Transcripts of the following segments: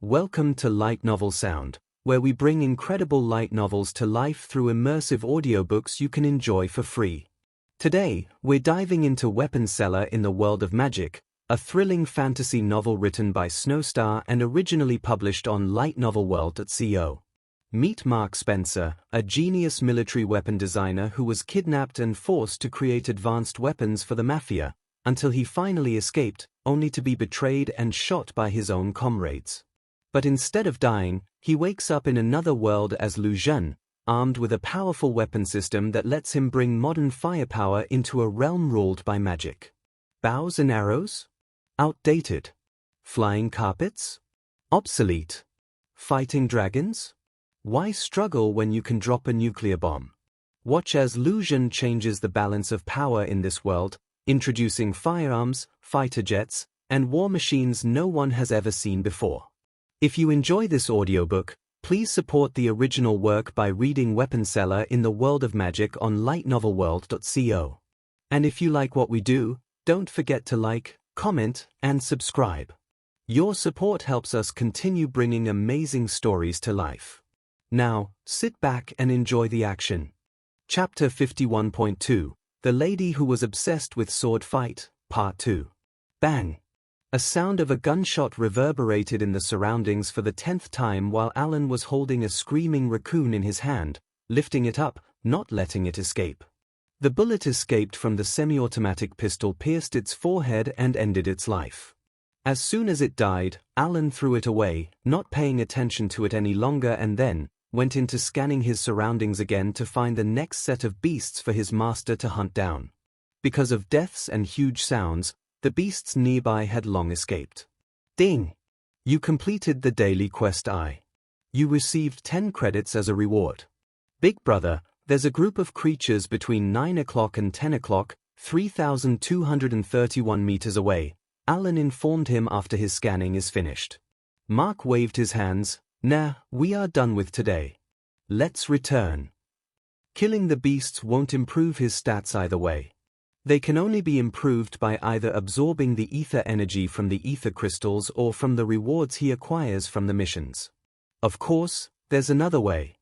Welcome to Light Novel Sound, where we bring incredible light novels to life through immersive audiobooks you can enjoy for free. Today, we're diving into Weapon Seller in the World of Magic, a thrilling fantasy novel written by Snowstar and originally published on lightnovelworld.co. Meet Mark Spencer, a genius military weapon designer who was kidnapped and forced to create advanced weapons for the mafia, until he finally escaped, only to be betrayed and shot by his own comrades. But instead of dying, he wakes up in another world as Lu Zhen, armed with a powerful weapon system that lets him bring modern firepower into a realm ruled by magic. Bows and arrows? Outdated. Flying carpets? Obsolete. Fighting dragons? Why struggle when you can drop a nuclear bomb? Watch as Lu Zhen changes the balance of power in this world, introducing firearms, fighter jets, and war machines no one has ever seen before. If you enjoy this audiobook, please support the original work by reading Weapon Seller in the World of Magic on lightnovelworld.co. And if you like what we do, don't forget to like, comment, and subscribe. Your support helps us continue bringing amazing stories to life. Now, sit back and enjoy the action. Chapter 51.2, The Lady Who Was Obsessed with Sword Fight, Part 2. Bang! A sound of a gunshot reverberated in the surroundings for the 10th time while Alan was holding a screaming raccoon in his hand, lifting it up, not letting it escape. The bullet escaped from the semi-automatic pistol, pierced its forehead and ended its life. As soon as it died, Alan threw it away, not paying attention to it any longer, and then went into scanning his surroundings again to find the next set of beasts for his master to hunt down. Because of deaths and huge sounds, the beasts nearby had long escaped. Ding! You completed the daily quest You received 10 credits as a reward. Big brother, there's a group of creatures between 9 o'clock and 10 o'clock, 3,231 meters away, Alan informed him after his scanning is finished. Mark waved his hands. Nah, we are done with today. Let's return. Killing the beasts won't improve his stats either way. They can only be improved by either absorbing the ether energy from the ether crystals or from the rewards he acquires from the missions. Of course, there's another way.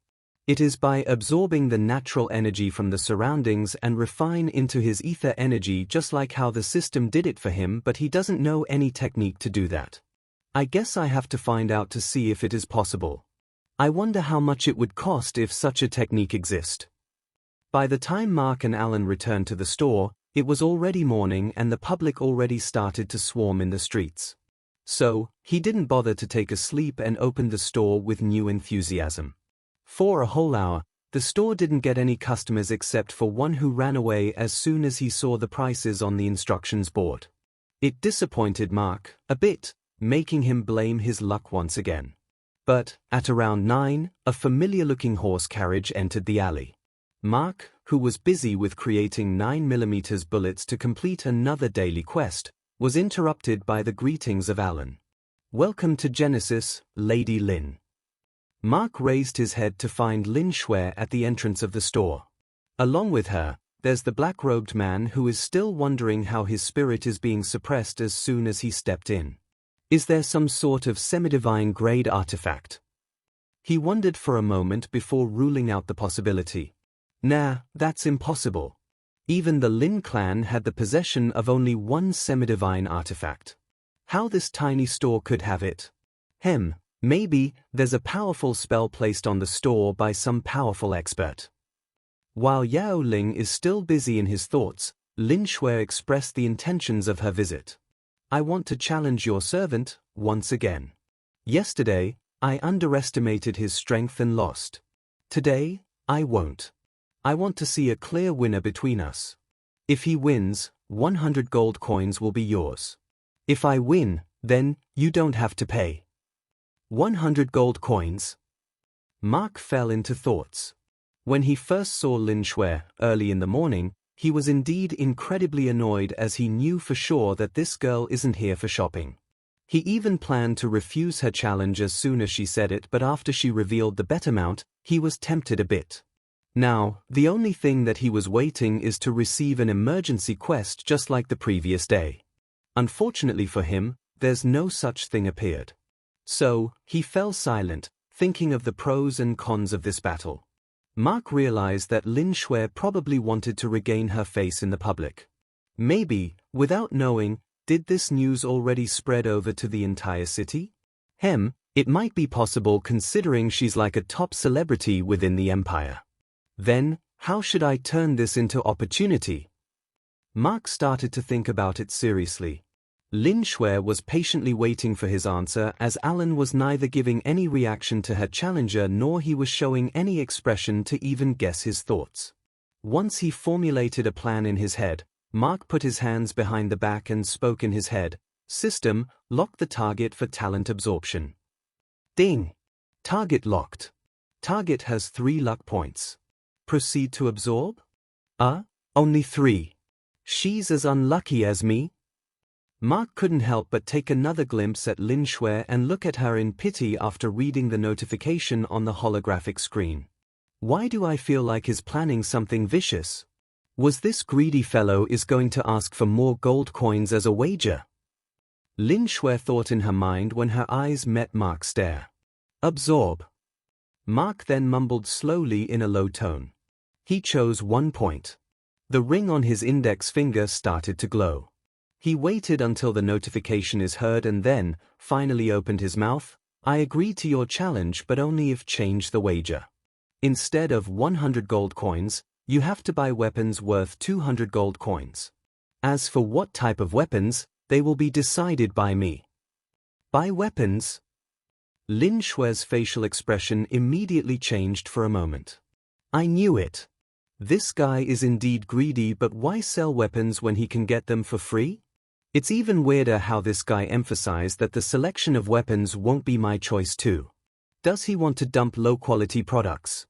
It is by absorbing the natural energy from the surroundings and refine into his ether energy, just like how the system did it for him, but he doesn't know any technique to do that. I guess I have to find out to see if it is possible. I wonder how much it would cost if such a technique exists. By the time Mark and Alan returned to the store, it was already morning and the public already started to swarm in the streets. So, he didn't bother to take a sleep and opened the store with new enthusiasm. For a whole hour, the store didn't get any customers except for one who ran away as soon as he saw the prices on the instructions board. It disappointed Mark a bit, making him blame his luck once again. But, at around 9, a familiar-looking horse carriage entered the alley. Mark, who was busy with creating 9mm bullets to complete another daily quest, was interrupted by the greetings of Alan. Welcome to Genesis, Lady Lin. Mark raised his head to find Lin Shui at the entrance of the store. Along with her, there's the black-robed man who is still wondering how his spirit is being suppressed as soon as he stepped in. Is there some sort of semi-divine grade artifact? He wondered for a moment before ruling out the possibility. Nah, that's impossible. Even the Lin clan had the possession of only one semi-divine artifact. How this tiny store could have it? Maybe there's a powerful spell placed on the store by some powerful expert. While Yao Ling is still busy in his thoughts, Lin Shui expressed the intentions of her visit. I want to challenge your servant, once again. Yesterday, I underestimated his strength and lost. Today, I won't. I want to see a clear winner between us. If he wins, 100 gold coins will be yours. If I win, then you don't have to pay. 100 gold coins? Mark fell into thoughts. When he first saw Lin Shui early in the morning, he was indeed incredibly annoyed, as he knew for sure that this girl isn't here for shopping. He even planned to refuse her challenge as soon as she said it, but after she revealed the bet amount, he was tempted a bit. Now, the only thing that he was waiting is to receive an emergency quest just like the previous day. Unfortunately for him, there's no such thing appeared. So, he fell silent, thinking of the pros and cons of this battle. Mark realized that Lin Shui probably wanted to regain her face in the public. Maybe, without knowing, did this news already spread over to the entire city? It might be possible considering she's like a top celebrity within the empire. Then, how should I turn this into opportunity? Mark started to think about it seriously. Lin Shui was patiently waiting for his answer as Alan was neither giving any reaction to her challenger nor he was showing any expression to even guess his thoughts. Once he formulated a plan in his head, Mark put his hands behind the back and spoke in his head, "System, lock the target for talent absorption." Ding! Target locked. Target has 3 luck points. Proceed to absorb? Only 3. She's as unlucky as me? Mark couldn't help but take another glimpse at Lin Shui and look at her in pity after reading the notification on the holographic screen. Why do I feel like he's planning something vicious? Was this greedy fellow is going to ask for more gold coins as a wager? Lin Shui thought in her mind when her eyes met Mark's stare. Absorb. Mark then mumbled slowly in a low tone. He chose 1 point. The ring on his index finger started to glow. He waited until the notification is heard and then, finally opened his mouth. I agree to your challenge but only if change the wager. Instead of 100 gold coins, you have to buy weapons worth 200 gold coins. As for what type of weapons, they will be decided by me. Buy weapons? Lin Shui's facial expression immediately changed for a moment. I knew it. This guy is indeed greedy, but why sell weapons when he can get them for free? It's even weirder how this guy emphasized that the selection of weapons won't be my choice too. Does he want to dump low-quality products?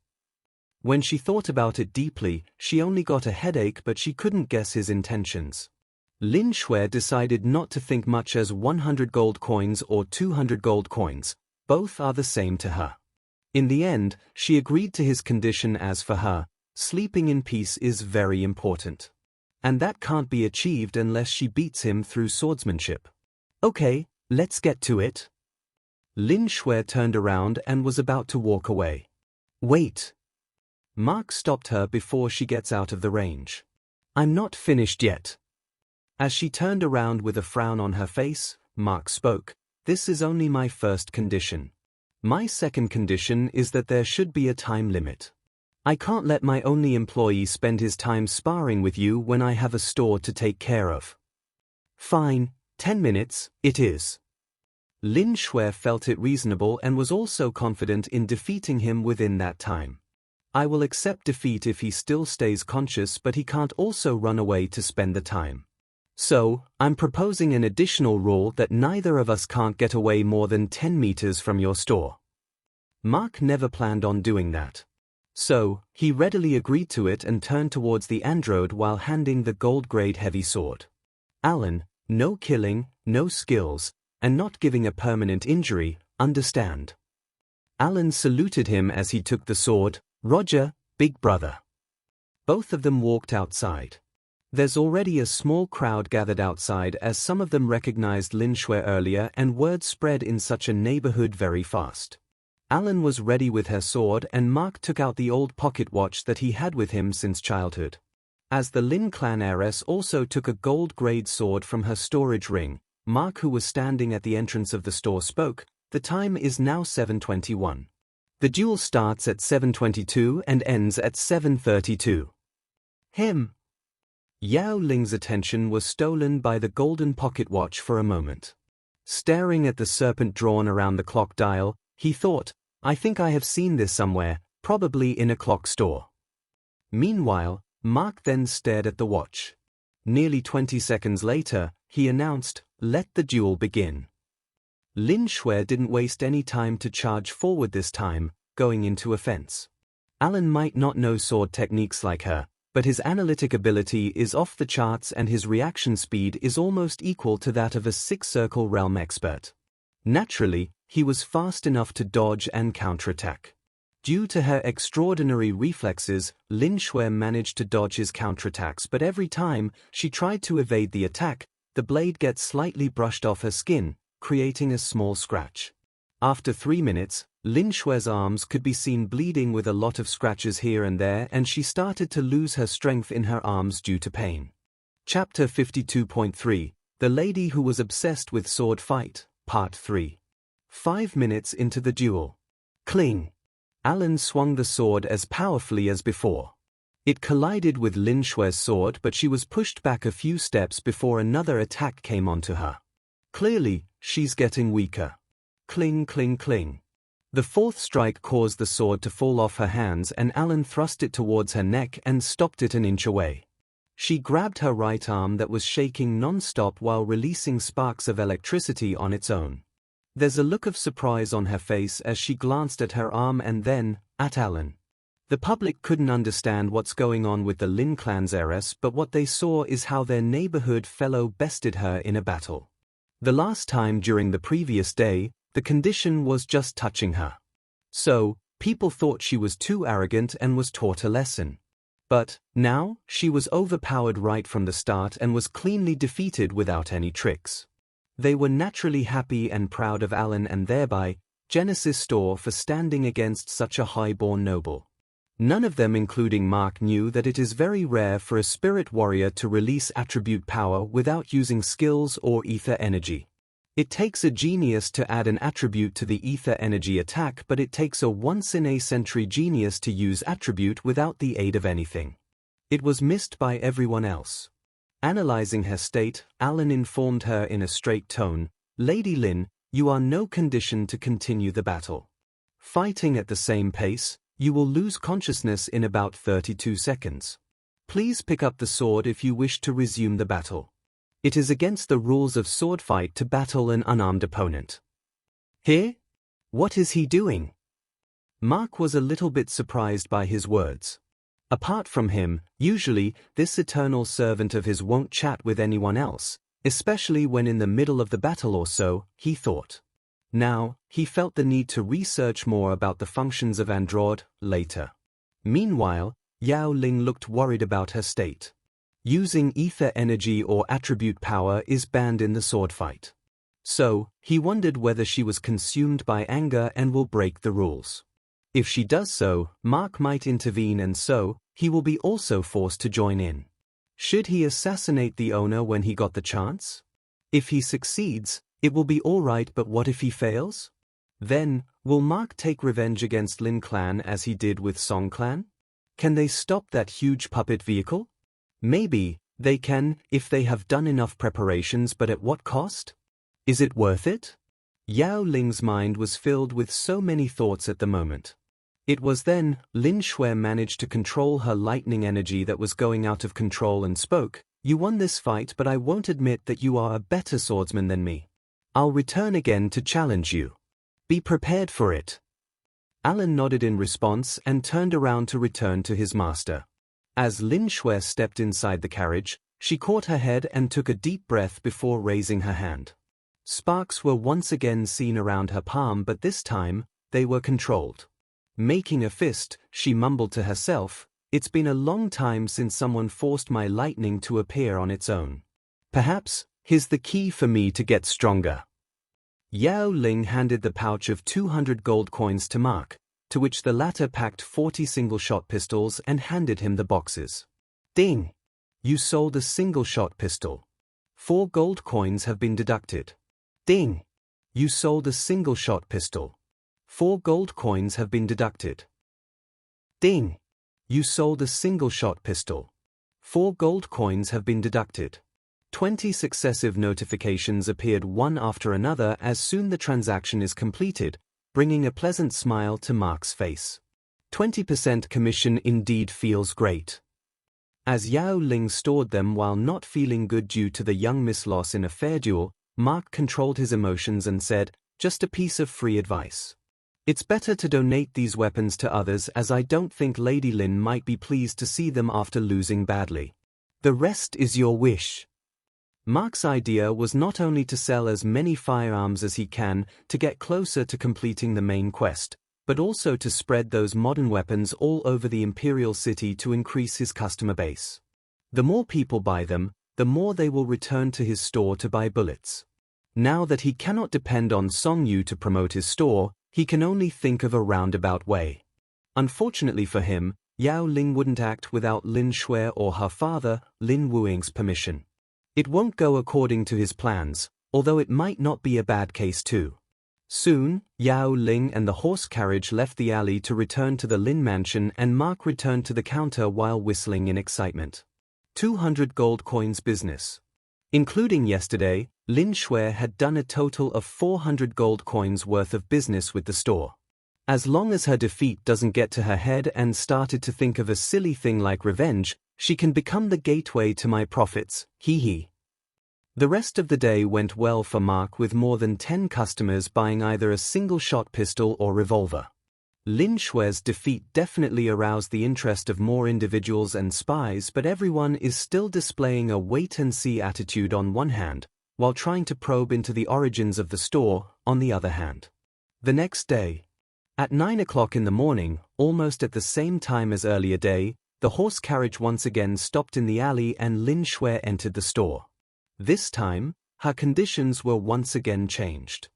When she thought about it deeply, she only got a headache but she couldn't guess his intentions. Lin Shui decided not to think much as 100 gold coins or 200 gold coins, both are the same to her. In the end, she agreed to his condition as for her, sleeping in peace is very important. And that can't be achieved unless she beats him through swordsmanship. Okay, let's get to it. Lin Shui turned around and was about to walk away. Wait. Mark stopped her before she gets out of the range. I'm not finished yet. As she turned around with a frown on her face, Mark spoke. This is only my first condition. My second condition is that there should be a time limit. I can't let my only employee spend his time sparring with you when I have a store to take care of. Fine, 10 minutes, it is. Lin Shui felt it reasonable and was also confident in defeating him within that time. I will accept defeat if he still stays conscious, but he can't also run away to spend the time. So, I'm proposing an additional rule that neither of us can't get away more than 10 meters from your store. Mark never planned on doing that. So, he readily agreed to it and turned towards the android while handing the gold-grade heavy sword. Alan, no killing, no skills, and not giving a permanent injury, understand? Alan saluted him as he took the sword. Roger, big brother. Both of them walked outside. There's already a small crowd gathered outside as some of them recognized Lin Shui earlier and word spread in such a neighborhood very fast. Alan was ready with her sword and Mark took out the old pocket watch that he had with him since childhood. As the Lin clan heiress also took a gold-grade sword from her storage ring, Mark, who was standing at the entrance of the store, spoke. The time is now 7:21. The duel starts at 7:22 and ends at 7:32. Yao Ling's attention was stolen by the golden pocket watch for a moment. Staring at the serpent drawn around the clock dial, he thought, I think I have seen this somewhere, probably in a clock store. Meanwhile, Mark then stared at the watch. Nearly 20 seconds later, he announced, let the duel begin. Lin Shui didn't waste any time to charge forward this time, going into offense. Alan might not know sword techniques like her, but his analytic ability is off the charts and his reaction speed is almost equal to that of a six-circle realm expert. Naturally, he was fast enough to dodge and counterattack. Due to her extraordinary reflexes, Lin Shui managed to dodge his counterattacks, but every time she tried to evade the attack, the blade gets slightly brushed off her skin, creating a small scratch. After 3 minutes, Lin Shue's arms could be seen bleeding with a lot of scratches here and there, and she started to lose her strength in her arms due to pain. Chapter 52.3 The Lady Who Was Obsessed with Sword Fight, Part 3. 5 minutes into the duel. Cling! Alan swung the sword as powerfully as before. It collided with Lin Shue's sword, but she was pushed back a few steps before another attack came onto her. Clearly, she's getting weaker. Cling, cling, cling. The fourth strike caused the sword to fall off her hands, and Alan thrust it towards her neck and stopped it an inch away. She grabbed her right arm that was shaking non-stop while releasing sparks of electricity on its own. There's a look of surprise on her face as she glanced at her arm and then at Alan. The public couldn't understand what's going on with the Lin clan's heiress, but what they saw is how their neighborhood fellow bested her in a battle. The last time during the previous day, the condition was just touching her. So, people thought she was too arrogant and was taught a lesson. But, now, she was overpowered right from the start and was cleanly defeated without any tricks. They were naturally happy and proud of Alan and thereby, Genesis Store for standing against such a high-born noble. None of them, including Mark, knew that it is very rare for a spirit warrior to release attribute power without using skills or ether energy. It takes a genius to add an attribute to the ether energy attack, but it takes a once-in-a-century genius to use attribute without the aid of anything. It was missed by everyone else. Analyzing her state, Alan informed her in a straight tone, "Lady Lin, you are no condition to continue the battle. Fighting at the same pace, you will lose consciousness in about 32 seconds. Please pick up the sword if you wish to resume the battle. It is against the rules of sword fight to battle an unarmed opponent." "Here? What is he doing?" Mark was a little bit surprised by his words. Apart from him, usually, this eternal servant of his won't chat with anyone else, especially when in the middle of the battle or so, he thought. Now, he felt the need to research more about the functions of Android later. Meanwhile, Yao Ling looked worried about her state. Using ether energy or attribute power is banned in the sword fight. So, he wondered whether she was consumed by anger and will break the rules. If she does so, Mark might intervene and so, he will be also forced to join in. Should he assassinate the owner when he got the chance? If he succeeds, it will be alright, but what if he fails? Then, will Mark take revenge against Lin Clan as he did with Song Clan? Can they stop that huge puppet vehicle? Maybe, they can, if they have done enough preparations, but at what cost? Is it worth it? Yao Ling's mind was filled with so many thoughts at the moment. It was then, Lin Shui managed to control her lightning energy that was going out of control and spoke, "You won this fight, but I won't admit that you are a better swordsman than me. I'll return again to challenge you. Be prepared for it." Alan nodded in response and turned around to return to his master. As Lin Shui stepped inside the carriage, she caught her head and took a deep breath before raising her hand. Sparks were once again seen around her palm, but this time, they were controlled. Making a fist, she mumbled to herself, "It's been a long time since someone forced my lightning to appear on its own. Perhaps, here's the key for me to get stronger." Yao Ling handed the pouch of 200 gold coins to Mark, to which the latter packed 40 single-shot pistols and handed him the boxes. "Ding! You sold a single-shot pistol. 4 gold coins have been deducted." "Ding! You sold a single-shot pistol. 4 gold coins have been deducted." "Ding! You sold a single-shot pistol. 4 gold coins have been deducted." 20 successive notifications appeared one after another as soon the transaction is completed, bringing a pleasant smile to Mark's face. 20% commission indeed feels great. As Yao Ling stored them while not feeling good due to the young miss loss in a fair duel, Mark controlled his emotions and said, "Just a piece of free advice. It's better to donate these weapons to others, as I don't think Lady Lin might be pleased to see them after losing badly. The rest is your wish." Mark's idea was not only to sell as many firearms as he can to get closer to completing the main quest, but also to spread those modern weapons all over the Imperial City to increase his customer base. The more people buy them, the more they will return to his store to buy bullets. Now that he cannot depend on Song Yu to promote his store, he can only think of a roundabout way. Unfortunately for him, Yao Ling wouldn't act without Lin Shui or her father, Lin Wuing's permission. It won't go according to his plans, although it might not be a bad case too. Soon, Yao Ling and the horse carriage left the alley to return to the Lin mansion, and Mark returned to the counter while whistling in excitement. 200 gold coins business. Including yesterday, Lin Shui had done a total of 400 gold coins worth of business with the store. As long as her defeat doesn't get to her head and started to think of a silly thing like revenge, she can become the gateway to my profits, hee hee. The rest of the day went well for Mark, with more than 10 customers buying either a single-shot pistol or revolver. Lin Shui's defeat definitely aroused the interest of more individuals and spies, but everyone is still displaying a wait-and-see attitude on one hand, while trying to probe into the origins of the store on the other hand. The next day, at 9 o'clock in the morning, almost at the same time as earlier day, the horse carriage once again stopped in the alley and Lin Shui entered the store. This time, her conditions were once again changed.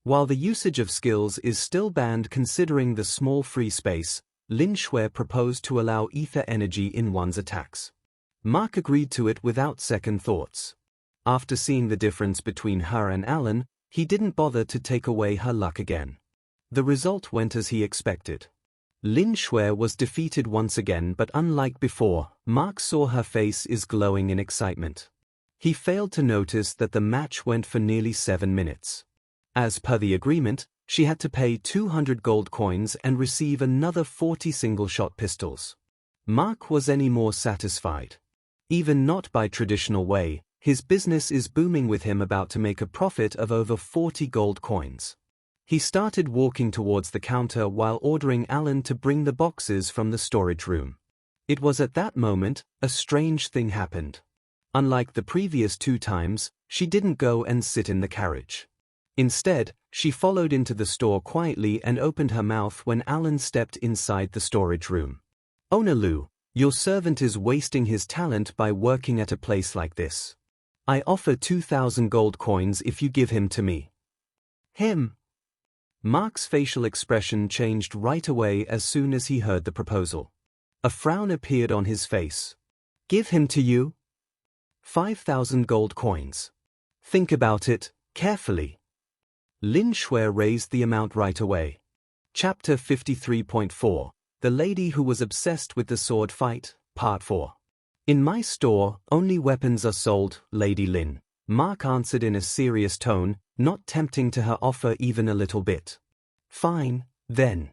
While the usage of skills is still banned considering the small free space, Lin Shui proposed to allow ether energy in one's attacks. Mark agreed to it without second thoughts. After seeing the difference between her and Alan, he didn't bother to take away her luck again. The result went as he expected. Lin Shui was defeated once again, but unlike before, Mark saw her face is glowing in excitement. He failed to notice that the match went for nearly 7 minutes. As per the agreement, she had to pay 200 gold coins and receive another 40 single-shot pistols. Mark was any more satisfied. Even not by traditional way, his business is booming, with him about to make a profit of over 40 gold coins. He started walking towards the counter while ordering Alan to bring the boxes from the storage room. It was at that moment, a strange thing happened. Unlike the previous 2 times, she didn't go and sit in the carriage. Instead, she followed into the store quietly and opened her mouth when Alan stepped inside the storage room. "Owner Lu, your servant is wasting his talent by working at a place like this. I offer 2,000 gold coins if you give him to me." Him? Mark's facial expression changed right away as soon as he heard the proposal. A frown appeared on his face. "Give him to you? 5,000 gold coins. Think about it, carefully." Lin Shui raised the amount right away. Chapter 53.4, The Lady Who Was Obsessed with the Sword Fight, Part 4. "In my store, only weapons are sold, Lady Lin," Mark answered in a serious tone, not tempting to her offer even a little bit. "Fine, then.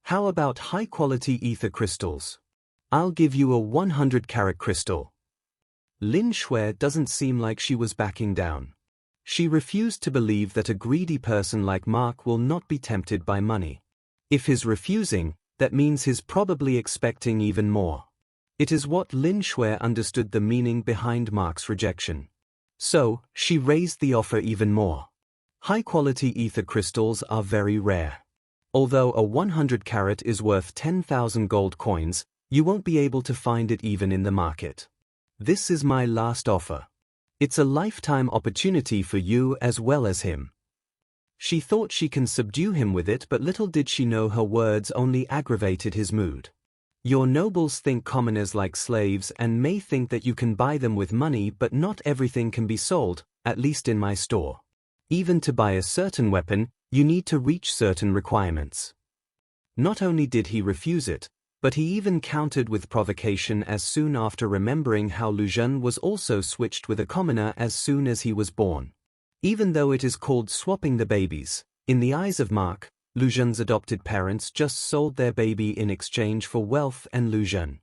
How about high-quality ether crystals? I'll give you a 100-carat crystal." Lin Shui doesn't seem like she was backing down. She refused to believe that a greedy person like Mark will not be tempted by money. If he's refusing, that means he's probably expecting even more. It is what Lin Shui understood the meaning behind Mark's rejection. So, she raised the offer even more. High-quality ether crystals are very rare. Although a 100-carat is worth 10,000 gold coins, you won't be able to find it even in the market. This is my last offer. It's a lifetime opportunity for you as well as him. She thought she can subdue him with it, but little did she know her words only aggravated his mood. Your nobles think commoners like slaves and may think that you can buy them with money, but not everything can be sold, at least in my store. Even to buy a certain weapon, you need to reach certain requirements. Not only did he refuse it, but he even countered with provocation as soon after remembering how Lu Zhen was also switched with a commoner as soon as he was born. Even though it is called swapping the babies, in the eyes of Mark, Lu Zhen's adopted parents just sold their baby in exchange for wealth and Lu Zhen.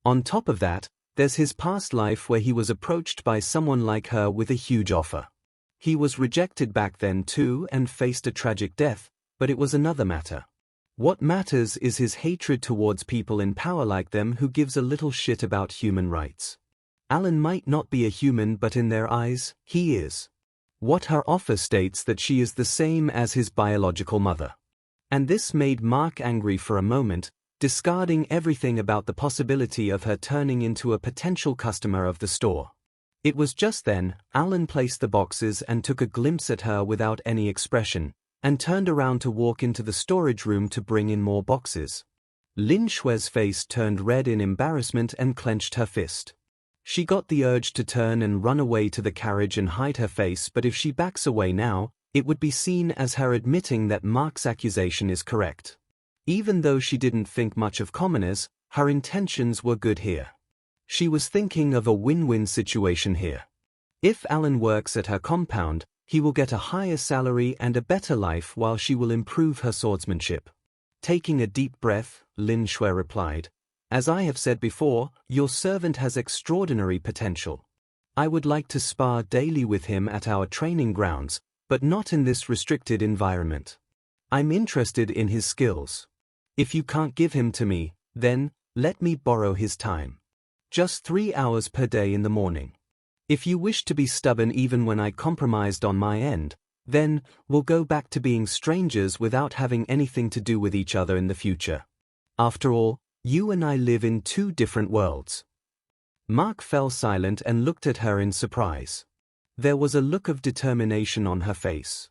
On top of that, there's his past life where he was approached by someone like her with a huge offer. He was rejected back then too and faced a tragic death, but it was another matter. What matters is his hatred towards people in power like them who gives a little shit about human rights. Alan might not be a human, but in their eyes, he is. What her offer states that she is the same as his biological mother. And this made Mark angry for a moment, discarding everything about the possibility of her turning into a potential customer of the store. It was just then, Alan placed the boxes and took a glimpse at her without any expression, and turned around to walk into the storage room to bring in more boxes. Lin Shui's face turned red in embarrassment and clenched her fist. She got the urge to turn and run away to the carriage and hide her face, but if she backs away now, it would be seen as her admitting that Mark's accusation is correct. Even though she didn't think much of commoners, her intentions were good here. She was thinking of a win-win situation here. If Alan works at her compound, he will get a higher salary and a better life while she will improve her swordsmanship. Taking a deep breath, Lin Shui replied, "As I have said before, your servant has extraordinary potential. I would like to spar daily with him at our training grounds, but not in this restricted environment. I'm interested in his skills. If you can't give him to me, then let me borrow his time. Just 3 hours per day in the morning. If you wish to be stubborn even when I compromised on my end, then we'll go back to being strangers without having anything to do with each other in the future. After all, you and I live in 2 different worlds." Mark fell silent and looked at her in surprise. There was a look of determination on her face.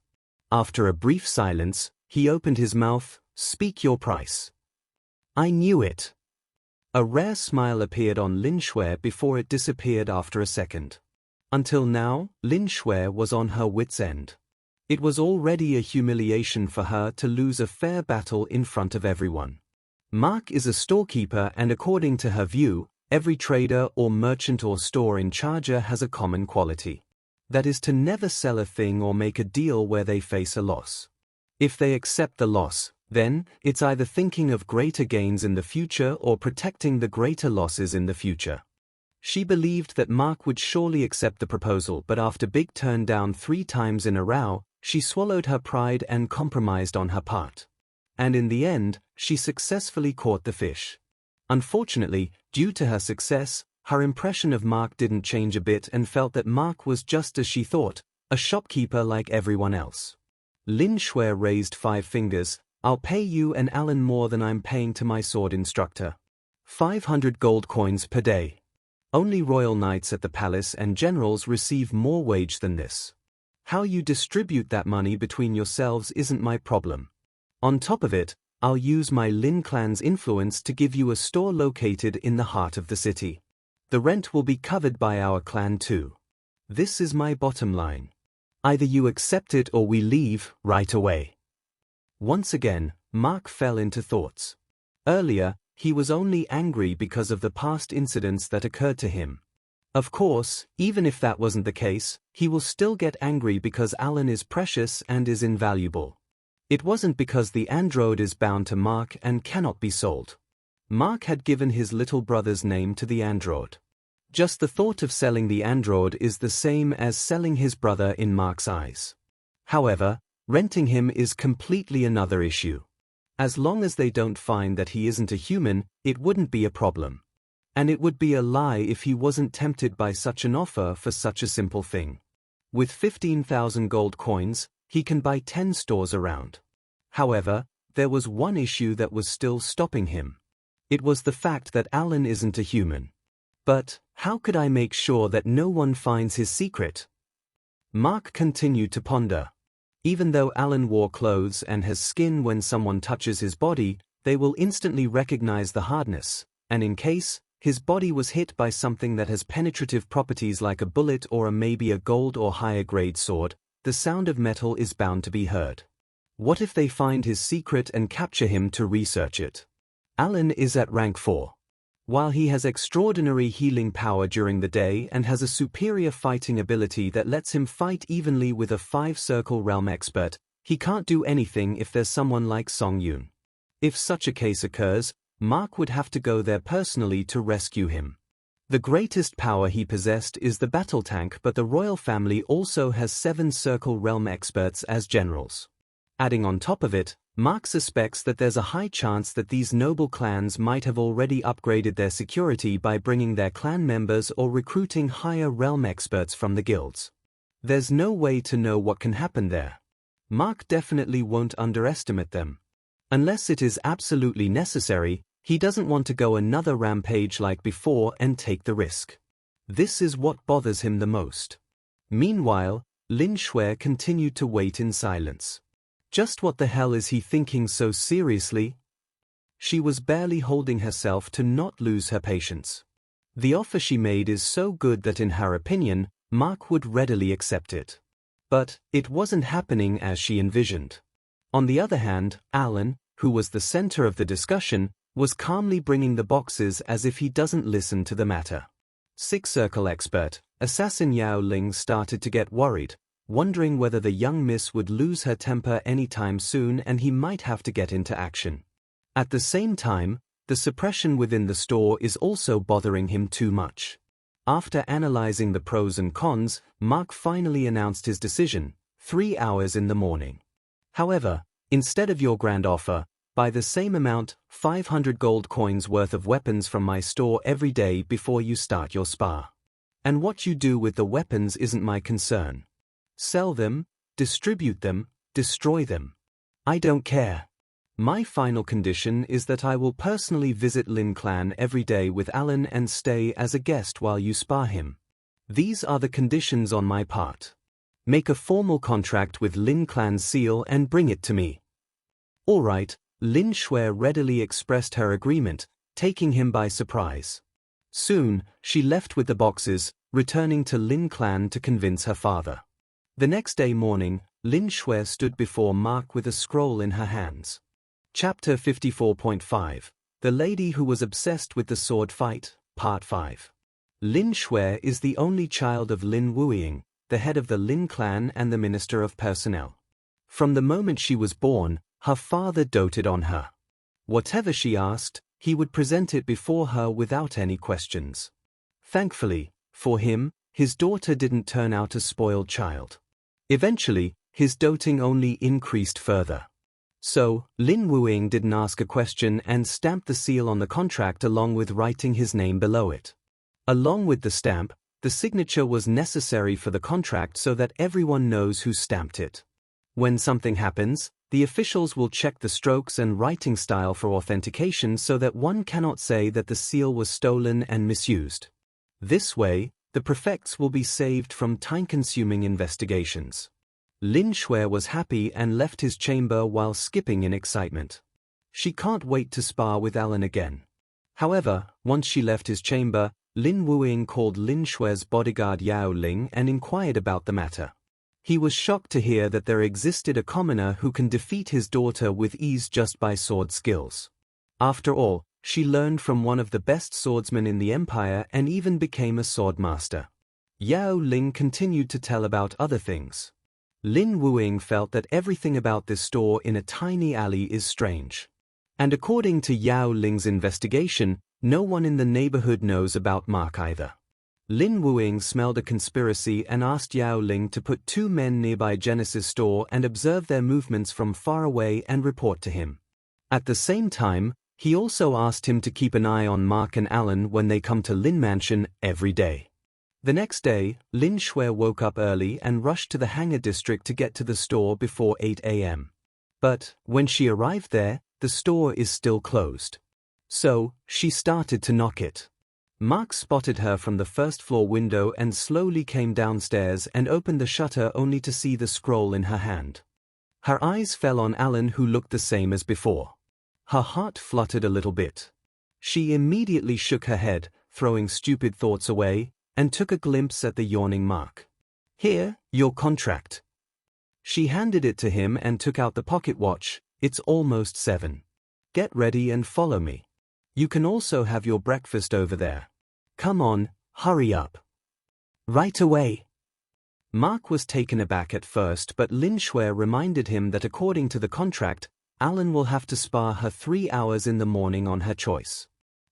After a brief silence, he opened his mouth. "Speak your price." "I knew it." A rare smile appeared on Lin Shui before it disappeared after a second. Until now, Lin Shui was on her wits' end. It was already a humiliation for her to lose a fair battle in front of everyone. Mark is a storekeeper, and according to her view, every trader or merchant or store in charger has a common quality. That is to never sell a thing or make a deal where they face a loss. If they accept the loss, then it's either thinking of greater gains in the future or protecting the greater losses in the future. She believed that Mark would surely accept the proposal, but after Big turned down 3 times in a row, she swallowed her pride and compromised on her part. And in the end, she successfully caught the fish. Unfortunately, due to her success, her impression of Mark didn't change a bit and felt that Mark was just as she thought, a shopkeeper like everyone else. Lin Shui raised 5 fingers. "I'll pay you and Alan more than I'm paying to my sword instructor. 500 gold coins per day. Only royal knights at the palace and generals receive more wage than this. How you distribute that money between yourselves isn't my problem. On top of it, I'll use my Lin clan's influence to give you a store located in the heart of the city. The rent will be covered by our clan too. This is my bottom line. Either you accept it or we leave right away." Once again, Mark fell into thoughts. Earlier, he was only angry because of the past incidents that occurred to him. Of course, even if that wasn't the case, he will still get angry because Alan is precious and is invaluable. It wasn't because the android is bound to Mark and cannot be sold. Mark had given his little brother's name to the android. Just the thought of selling the android is the same as selling his brother in Mark's eyes. However, renting him is completely another issue. As long as they don't find that he isn't a human, it wouldn't be a problem. And it would be a lie if he wasn't tempted by such an offer for such a simple thing. With 15,000 gold coins, he can buy 10 stores around. However, there was one issue that was still stopping him. It was the fact that Alan isn't a human. But how could I make sure that no one finds his secret? Mark continued to ponder. Even though Alan wore clothes and has skin, when someone touches his body, they will instantly recognize the hardness, and in case his body was hit by something that has penetrative properties like a bullet or maybe a gold or higher grade sword, the sound of metal is bound to be heard. What if they find his secret and capture him to research it? Alan is at rank 4. While he has extraordinary healing power during the day and has a superior fighting ability that lets him fight evenly with a 5-circle realm expert, he can't do anything if there's someone like Song Yun. If such a case occurs, Mark would have to go there personally to rescue him. The greatest power he possessed is the battle tank, but the royal family also has 7-circle realm experts as generals. Adding on top of it, Mark suspects that there's a high chance that these noble clans might have already upgraded their security by bringing their clan members or recruiting higher realm experts from the guilds. There's no way to know what can happen there. Mark definitely won't underestimate them. Unless it is absolutely necessary, he doesn't want to go another rampage like before and take the risk. This is what bothers him the most. Meanwhile, Lin Shui continued to wait in silence. Just what the hell is he thinking so seriously? She was barely holding herself to not lose her patience. The offer she made is so good that in her opinion, Mark would readily accept it. But it wasn't happening as she envisioned. On the other hand, Alan, who was the center of the discussion, was calmly bringing the boxes as if he doesn't listen to the matter. Six Circle expert, assassin Yao Ling started to get worried, wondering whether the young miss would lose her temper anytime soon and he might have to get into action. At the same time, the suppression within the store is also bothering him too much. After analyzing the pros and cons, Mark finally announced his decision, 3 hours in the morning. However, instead of your grand offer, buy the same amount, 500 gold coins worth of weapons from my store every day before you start your spa. And what you do with the weapons isn't my concern. Sell them, distribute them, destroy them. I don't care. My final condition is that I will personally visit Lin Clan every day with Alan and stay as a guest while you spa him. These are the conditions on my part. Make a formal contract with Lin Clan's seal and bring it to me. All right, Lin Shui readily expressed her agreement, taking him by surprise. Soon, she left with the boxes, returning to Lin Clan to convince her father. The next day morning, Lin Shui stood before Mark with a scroll in her hands. Chapter 54.5 The Lady Who Was Obsessed with the Sword Fight, Part 5. Lin Shui is the only child of Lin Wuying, the head of the Lin Clan and the Minister of Personnel. From the moment she was born, her father doted on her. Whatever she asked, he would present it before her without any questions. Thankfully, for him, his daughter didn't turn out a spoiled child. Eventually, his doting only increased further. So, Lin Wuying didn't ask a question and stamped the seal on the contract along with writing his name below it. Along with the stamp, the signature was necessary for the contract so that everyone knows who stamped it. When something happens, the officials will check the strokes and writing style for authentication so that one cannot say that the seal was stolen and misused. This way, the prefects will be saved from time-consuming investigations. Lin Shui was happy and left his chamber while skipping in excitement. She can't wait to spar with Alan again. However, once she left his chamber, Lin Wuying called Lin Shui's bodyguard Yao Ling and inquired about the matter. He was shocked to hear that there existed a commoner who can defeat his daughter with ease just by sword skills. After all, she learned from one of the best swordsmen in the empire and even became a sword master. Yao Ling continued to tell about other things. Lin Wuying felt that everything about this store in a tiny alley is strange. And according to Yao Ling's investigation, no one in the neighborhood knows about Mark either. Lin Wuying smelled a conspiracy and asked Yao Ling to put 2 men nearby Genesis store and observe their movements from far away and report to him. At the same time, he also asked him to keep an eye on Mark and Alan when they come to Lin Mansion every day. The next day, Lin Shui woke up early and rushed to the hangar district to get to the store before 8 a.m. But, when she arrived there, the store is still closed. So, she started to knock it. Mark spotted her from the first-floor window and slowly came downstairs and opened the shutter only to see the scroll in her hand. Her eyes fell on Alan, who looked the same as before. Her heart fluttered a little bit. She immediately shook her head, throwing stupid thoughts away, and took a glimpse at the yawning Mark. "Here, your contract." She handed it to him and took out the pocket watch. "It's almost 7. Get ready and follow me. You can also have your breakfast over there. Come on, hurry up." "Right away." Mark was taken aback at first, but Lin Shui reminded him that according to the contract, Alan will have to spar her 3 hours in the morning on her choice.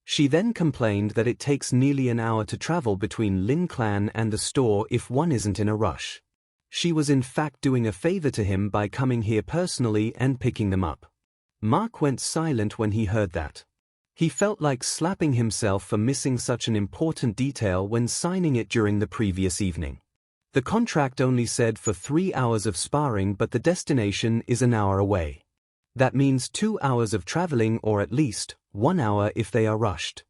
She then complained that it takes nearly an hour to travel between Lin Clan and the store if one isn't in a rush. She was in fact doing a favor to him by coming here personally and picking them up. Mark went silent when he heard that. He felt like slapping himself for missing such an important detail when signing it during the previous evening. The contract only said for 3 hours of sparring, but the destination is an hour away. That means 2 hours of traveling, or at least 1 hour if they are rushed.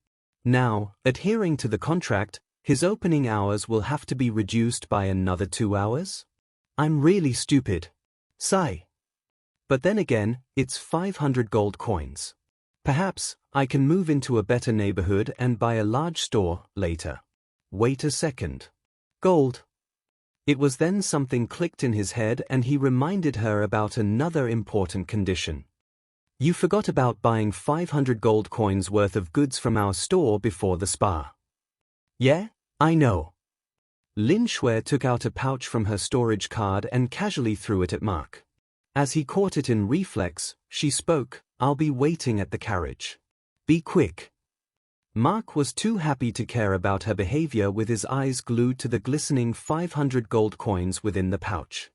Now, adhering to the contract, His opening hours will have to be reduced by another 2 hours? I'm really stupid. Sigh. But then again, it's 500 gold coins. Perhaps I can move into a better neighborhood and buy a large store later. Wait a second. Gold. It was then something clicked in his head and he reminded her about another important condition. You forgot about buying 500 gold coins worth of goods from our store before the spa. Yeah, I know. Lin Shui took out a pouch from her storage card and casually threw it at Mark. As he caught it in reflex, she spoke, I'll be waiting at the carriage. Be quick. Mark was too happy to care about her behavior with his eyes glued to the glistening 500 gold coins within the pouch.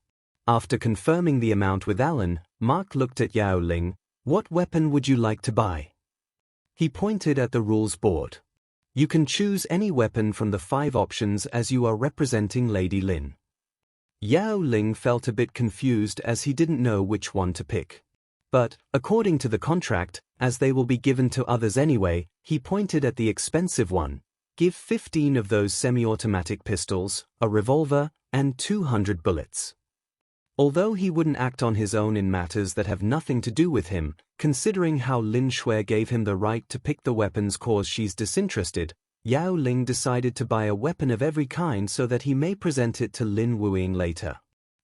After confirming the amount with Alan, Mark looked at Yao Ling. What weapon would you like to buy? He pointed at the rules board. You can choose any weapon from the 5 options as you are representing Lady Lin. Yao Ling felt a bit confused as he didn't know which one to pick. But, according to the contract, as they will be given to others anyway, he pointed at the expensive one. Give 15 of those semi-automatic pistols, a revolver, and 200 bullets. Although he wouldn't act on his own in matters that have nothing to do with him, considering how Lin Shui gave him the right to pick the weapons cause she's disinterested, Yao Ling decided to buy a weapon of every kind so that he may present it to Lin Wuing later.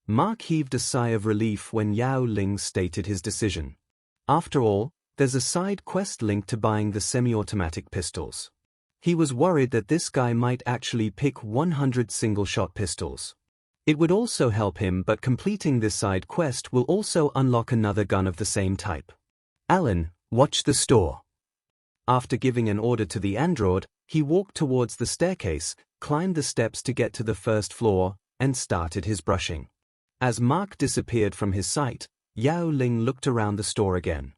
Mark heaved a sigh of relief when Yao Ling stated his decision. After all, there's a side quest linked to buying the semi-automatic pistols. He was worried that this guy might actually pick 100 single-shot pistols. It would also help him, but completing this side quest will also unlock another gun of the same type. Alan, watch the store. After giving an order to the android, he walked towards the staircase, climbed the steps to get to the first floor, and started his brushing. As Mark disappeared from his sight, Yao Ling looked around the store again.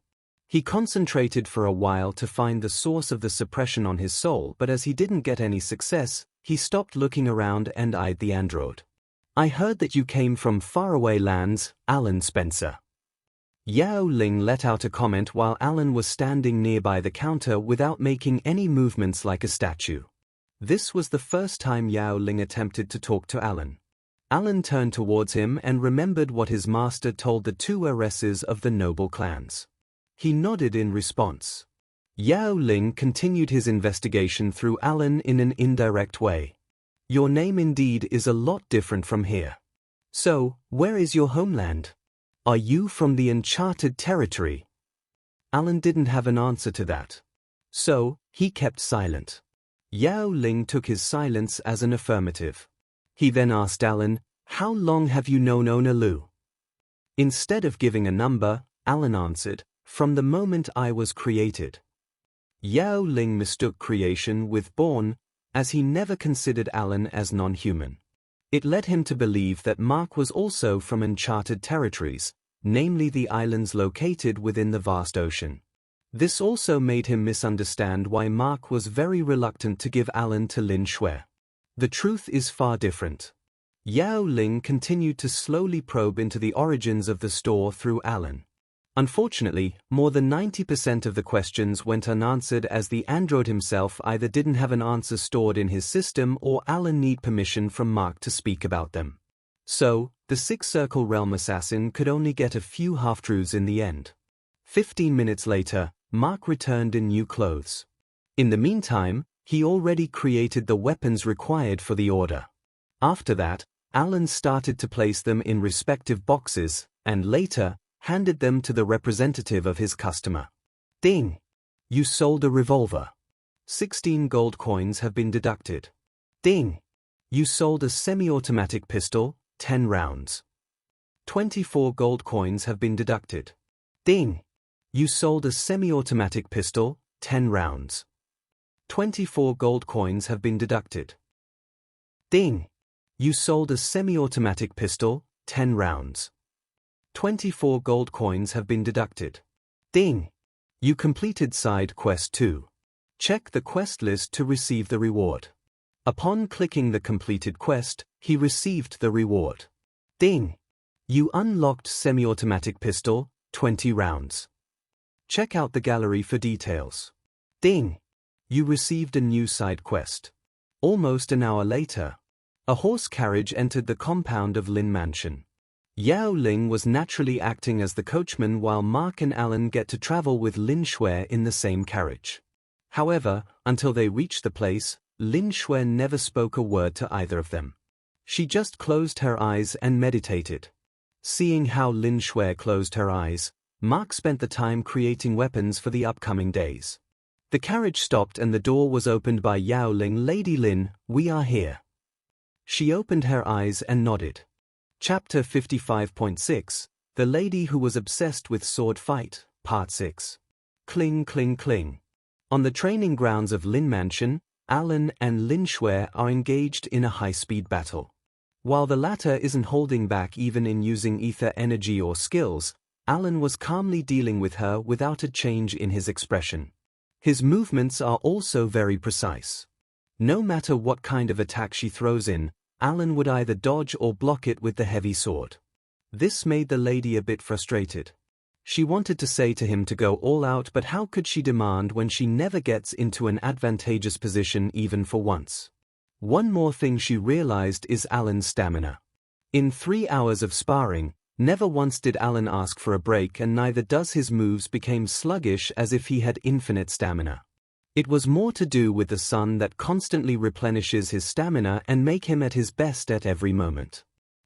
He concentrated for a while to find the source of the suppression on his soul, but as he didn't get any success, he stopped looking around and eyed the android. I heard that you came from faraway lands, Alan Spencer. Yao Ling let out a comment while Alan was standing nearby the counter without making any movements like a statue. This was the first time Yao Ling attempted to talk to Alan. Alan turned towards him and remembered what his master told the 2 heiresses of the noble clans. He nodded in response. Yao Ling continued his investigation through Alan in an indirect way. Your name indeed is a lot different from here. So, where is your homeland? Are you from the uncharted territory? Alan didn't have an answer to that. So, he kept silent. Yao Ling took his silence as an affirmative. He then asked Alan, how long have you known Owner Lu? Instead of giving a number, Alan answered, from the moment I was created. Yao Ling mistook creation with born, as he never considered Alan as non-human. It led him to believe that Mark was also from uncharted territories, namely the islands located within the vast ocean. This also made him misunderstand why Mark was very reluctant to give Alan to Lin Shui. The truth is far different. Yao Ling continued to slowly probe into the origins of the store through Alan. Unfortunately, more than 90% of the questions went unanswered as the android himself either didn't have an answer stored in his system or Alan needed permission from Mark to speak about them. So, the Six-Circle Realm assassin could only get a few half-truths in the end. 15 minutes later, Mark returned in new clothes. In the meantime, he already created the weapons required for the order. After that, Alan started to place them in respective boxes, and later, handed them to the representative of his customer. Ding! You sold a revolver. 16 gold coins have been deducted. Ding! You sold a semi-automatic pistol, 10 rounds. 24 gold coins have been deducted. Ding! You sold a semi-automatic pistol, 10 rounds. 24 gold coins have been deducted. Ding! You sold a semi-automatic pistol, 10 rounds. 24 gold coins have been deducted. Ding! You completed side quest 2. Check the quest list to receive the reward. Upon clicking the completed quest, he received the reward. Ding! You unlocked semi-automatic pistol, 20 rounds. Check out the gallery for details. Ding! You received a new side quest. Almost an hour later, a horse carriage entered the compound of Lin Mansion. Yao Ling was naturally acting as the coachman while Mark and Alan get to travel with Lin Shui in the same carriage. However, until they reached the place, Lin Shui never spoke a word to either of them. She just closed her eyes and meditated. Seeing how Lin Shui closed her eyes, Mark spent the time creating weapons for the upcoming days. The carriage stopped and the door was opened by Yao Ling. "Lady Lin, we are here." She opened her eyes and nodded. Chapter 55.6, The Lady Who Was Obsessed with Sword Fight, Part 6. Cling, cling, cling. On the training grounds of Lin Mansion, Alan and Lin Shui are engaged in a high-speed battle. While the latter isn't holding back even in using ether energy or skills, Alan was calmly dealing with her without a change in his expression. His movements are also very precise. No matter what kind of attack she throws in, Alan would either dodge or block it with the heavy sword. This made the lady a bit frustrated. She wanted to say to him to go all out, but how could she demand when she never gets into an advantageous position even for once? One more thing she realized is Alan's stamina. In 3 hours of sparring, never once did Alan ask for a break, and neither does his moves become sluggish as if he had infinite stamina. It was more to do with the sun that constantly replenishes his stamina and make him at his best at every moment.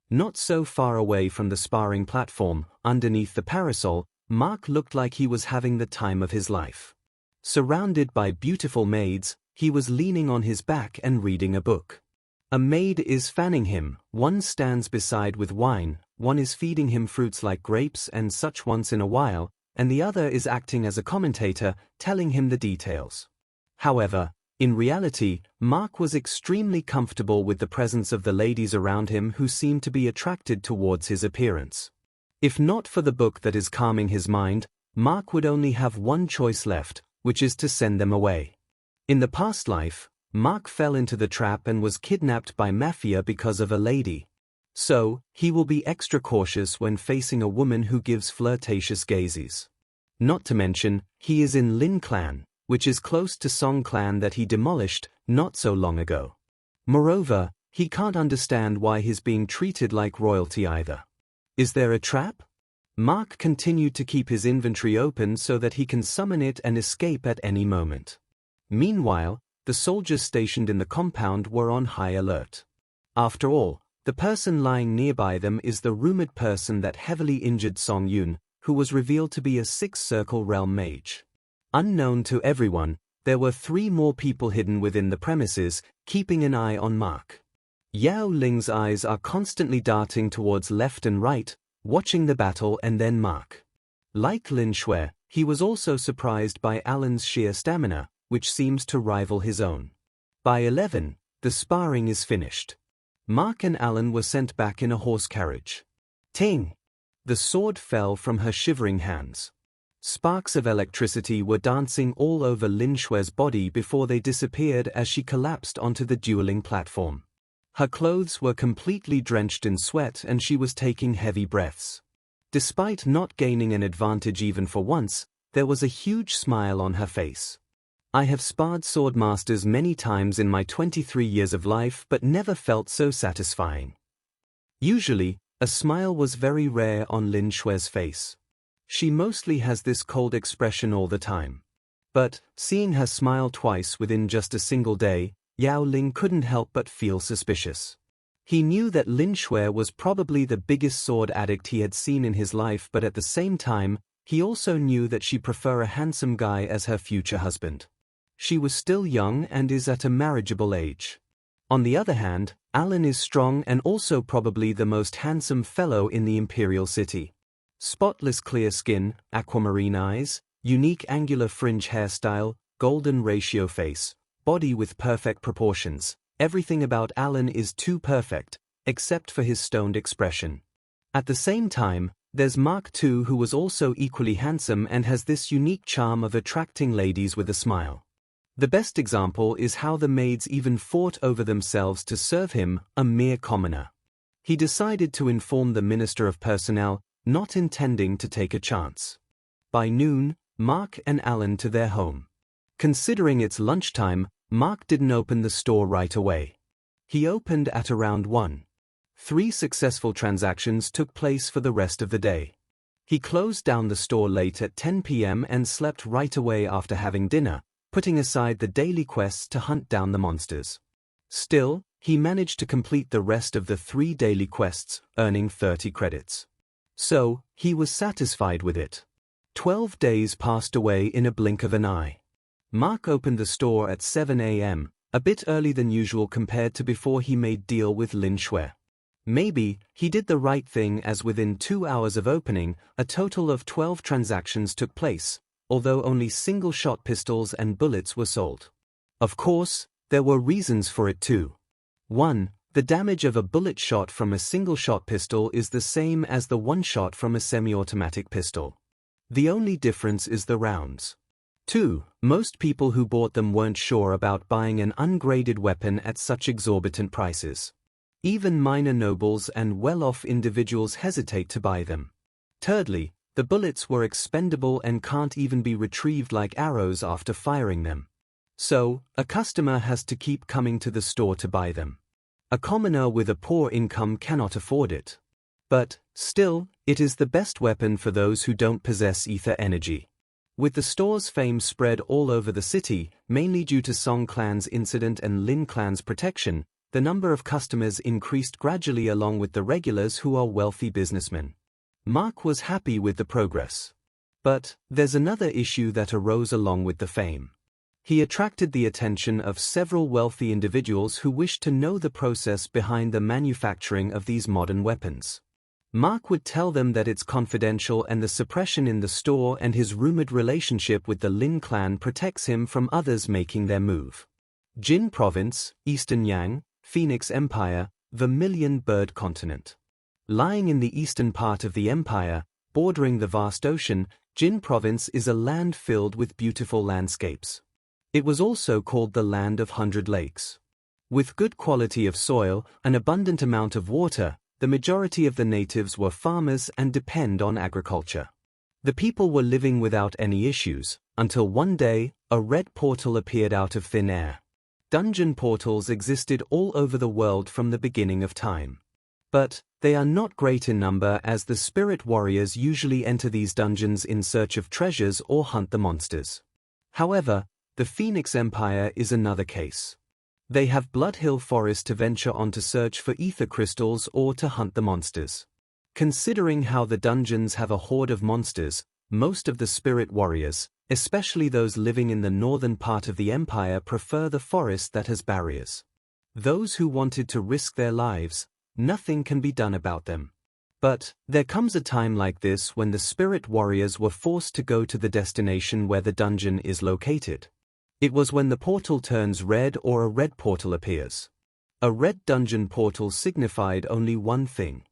Not so far away from the sparring platform, underneath the parasol, Mark looked like he was having the time of his life. Surrounded by beautiful maids, he was leaning on his back and reading a book. A maid is fanning him, one stands beside with wine, one is feeding him fruits like grapes and such once in a while, and the other is acting as a commentator, telling him the details. However, in reality, Mark was extremely comfortable with the presence of the ladies around him who seemed to be attracted towards his appearance. If not for the book that is calming his mind, Mark would only have one choice left, which is to send them away. In the past life, Mark fell into the trap and was kidnapped by mafia because of a lady. So, he will be extra cautious when facing a woman who gives flirtatious gazes. Not to mention, he is in Lin Clan, which is close to Song Clan that he demolished not so long ago. Moreover, he can't understand why he's being treated like royalty either. Is there a trap? Mark continued to keep his inventory open so that he can summon it and escape at any moment. Meanwhile, the soldiers stationed in the compound were on high alert. After all, the person lying nearby them is the rumored person that heavily injured Song Yun, who was revealed to be a six-circle realm mage. Unknown to everyone, there were 3 more people hidden within the premises, keeping an eye on Mark. Yao Ling's eyes are constantly darting towards left and right, watching the battle and then Mark. Like Lin Shui, he was also surprised by Alan's sheer stamina, which seems to rival his own. By 11, the sparring is finished. Mark and Alan were sent back in a horse carriage. Ting! The sword fell from her shivering hands. Sparks of electricity were dancing all over Lin Shui's body before they disappeared as she collapsed onto the dueling platform. Her clothes were completely drenched in sweat and she was taking heavy breaths. Despite not gaining an advantage even for once, there was a huge smile on her face. I have sparred swordmasters many times in my 23 years of life but never felt so satisfying. Usually, a smile was very rare on Lin Shui's face. She mostly has this cold expression all the time. But, seeing her smile twice within just a single day, Yao Ling couldn't help but feel suspicious. He knew that Lin Shui was probably the biggest sword addict he had seen in his life, but at the same time, he also knew that she preferred a handsome guy as her future husband. She was still young and is at a marriageable age. On the other hand, Alan is strong and also probably the most handsome fellow in the Imperial City. Spotless clear skin, aquamarine eyes, unique angular fringe hairstyle, golden ratio face, body with perfect proportions. Everything about Alan is too perfect, except for his stoned expression. At the same time, there's Mark too, who was also equally handsome and has this unique charm of attracting ladies with a smile. The best example is how the maids even fought over themselves to serve him, a mere commoner. He decided to inform the Minister of Personnel, not intending to take a chance. By noon, Mark and Alan to their home. Considering it's lunchtime, Mark didn't open the store right away. He opened at around 1. 3 successful transactions took place for the rest of the day. He closed down the store late at 10 p.m. and slept right away after having dinner, putting aside the daily quests to hunt down the monsters. Still, he managed to complete the rest of the 3 daily quests, earning 30 credits. So, he was satisfied with it. 12 days passed away in a blink of an eye. Mark opened the store at 7 a.m., a bit early than usual compared to before he made deal with Lin Shui. Maybe he did the right thing, as within 2 hours of opening, a total of 12 transactions took place, although only single-shot pistols and bullets were sold. Of course, there were reasons for it too. 1. The damage of a bullet shot from a single-shot pistol is the same as the one shot from a semi-automatic pistol. The only difference is the rounds. 2. Most people who bought them weren't sure about buying an ungraded weapon at such exorbitant prices. Even minor nobles and well-off individuals hesitate to buy them. Thirdly, the bullets were expendable and can't even be retrieved like arrows after firing them. So, a customer has to keep coming to the store to buy them. A commoner with a poor income cannot afford it. But, still, it is the best weapon for those who don't possess ether energy. With the store's fame spread all over the city, mainly due to Song Clan's incident and Lin Clan's protection, the number of customers increased gradually along with the regulars who are wealthy businessmen. Mark was happy with the progress. But there's another issue that arose along with the fame. He attracted the attention of several wealthy individuals who wished to know the process behind the manufacturing of these modern weapons. Mark would tell them that it's confidential and the suppression in the store and his rumored relationship with the Lin clan protects him from others making their move. Jin Province, Eastern Yang, Phoenix Empire, the Million-Bird Continent. Lying in the eastern part of the empire, bordering the vast ocean, Jin Province is a land filled with beautiful landscapes. It was also called the Land of 100 Lakes. With good quality of soil, an abundant amount of water, the majority of the natives were farmers and depend on agriculture. The people were living without any issues, until one day, a red portal appeared out of thin air. Dungeon portals existed all over the world from the beginning of time. But they are not great in number, as the spirit warriors usually enter these dungeons in search of treasures or hunt the monsters. However, the Phoenix Empire is another case. They have Blood Hill Forest to venture on to search for ether crystals or to hunt the monsters. Considering how the dungeons have a horde of monsters, most of the spirit warriors, especially those living in the northern part of the empire, prefer the forest that has barriers. Those who wanted to risk their lives, nothing can be done about them. But there comes a time like this when the spirit warriors were forced to go to the destination where the dungeon is located. It was when the portal turns red or a red portal appears. A red dungeon portal signified only one thing.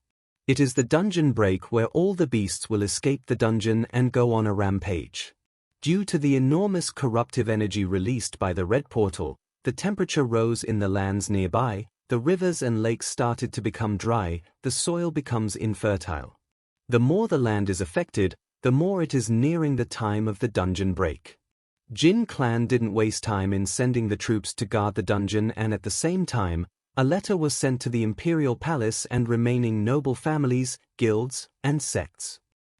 It is the dungeon break where all the beasts will escape the dungeon and go on a rampage. Due to the enormous corruptive energy released by the red portal, the temperature rose in the lands nearby, the rivers and lakes started to become dry, the soil becomes infertile. The more the land is affected, the more it is nearing the time of the dungeon break. Jin clan didn't waste time in sending the troops to guard the dungeon, and at the same time, a letter was sent to the imperial palace and remaining noble families, guilds, and sects.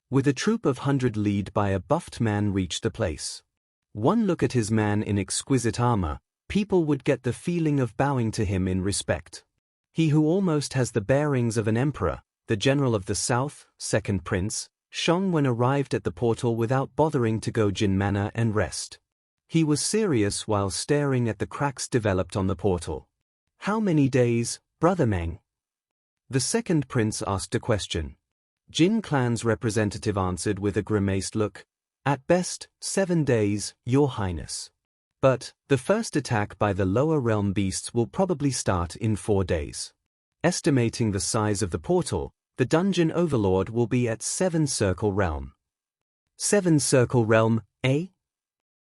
With a troop of 100 led by a buffed man reached the place. One look at his man in exquisite armor, people would get the feeling of bowing to him in respect. He who almost has the bearings of an emperor, the general of the south, second prince, Shang when arrived at the portal without bothering to go Jin Manor and rest. He was serious while staring at the cracks developed on the portal. "How many days, Brother Meng?" The second prince asked a question. Jin clan's representative answered with a grimaced look, "At best, 7 days, Your Highness. But the first attack by the lower realm beasts will probably start in 4 days. Estimating the size of the portal, the dungeon overlord will be at 7 Circle Realm." 7 Circle Realm, eh?